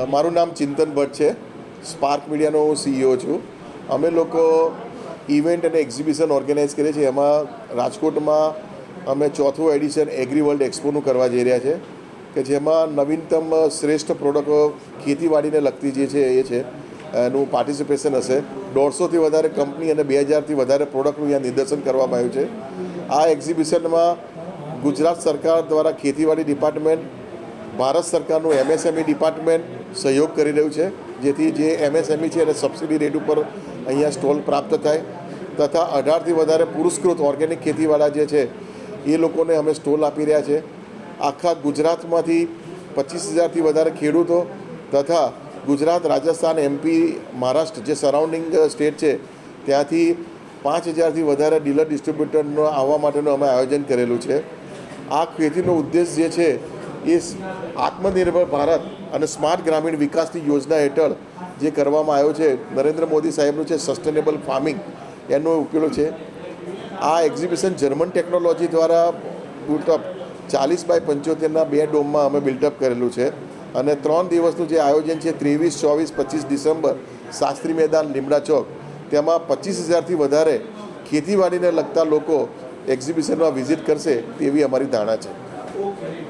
મારું નામ ચિંતન ભટ્ટ છે. સ્પાર્ક મીડિયાનો હું CEO છું. અમે લોકો ઇવેન્ટ અને એક્ઝિબિશન ઓર્ગેનાઇઝ કરીએ છીએ. એમાં રાજકોટમાં અમે 4થું એડિશન એગ્રી વર્લ્ડ એક્સપોનું કરવા જઈ રહ્યા છે, કે જેમાં નવીનતમ શ્રેષ્ઠ પ્રોડક્ટો ખેતીવાડીને લગતી જે છે એ છે એનું પાર્ટિસિપેશન હશે. 150થી વધારે કંપની અને 2000થી વધારે પ્રોડક્ટનું અહીંયા નિદર્શન કરવામાં આવ્યું છે. આ એક્ઝિબિશનમાં ગુજરાત સરકાર દ્વારા ખેતીવાડી ડિપાર્ટમેન્ટ, ભારત સરકારનું MSME ડિપાર્ટમેન્ટ સહયોગ કરી રહ્યું છે, જેથી જે MSME છે એને સબસિડી રેટ ઉપર અહીંયા સ્ટોલ પ્રાપ્ત થાય, તથા 18થી વધારે પુરસ્કૃત ઓર્ગેનિક ખેતીવાળા જે છે એ લોકોને અમે સ્ટોલ આપી રહ્યા છે. આખા ગુજરાતમાંથી 25,000થી વધારે ખેડૂતો તથા ગુજરાત, રાજસ્થાન, MP, મહારાષ્ટ્ર જે સરાઉન્ડિંગ સ્ટેટ છે ત્યાંથી 5,000થી વધારે ડીલર ડિસ્ટ્રીબ્યુટરનો આવવા માટેનું અમે આયોજન કરેલું છે. આ ખેતીનો ઉદ્દેશ જે છે એ આત્મનિર્ભર ભારત અને સ્માર્ટ ગ્રામીણ વિકાસની યોજના હેઠળ જે કરવામાં આવ્યો છે, નરેન્દ્ર મોદી સાહેબનું છે સસ્ટેનેબલ ફાર્મિંગ, એનો ઉપયોગ છે. આ એક્ઝિબિશન જર્મન ટેકનોલોજી દ્વારા બિલ્ટઅપ 40x75ના 2 ડોમમાં અમે બિલ્ટઅપ કરેલું છે. અને 3 દિવસનું જે આયોજન છે 23, 24, 25 ડિસેમ્બર શાસ્ત્રી મેદાન, લીમડા ચોક, તેમાં 25,000થી વધારે ખેતીવાડીને લગતા લોકો એક્ઝિબિશનમાં વિઝિટ કરશે તેવી અમારી ધારણા છે.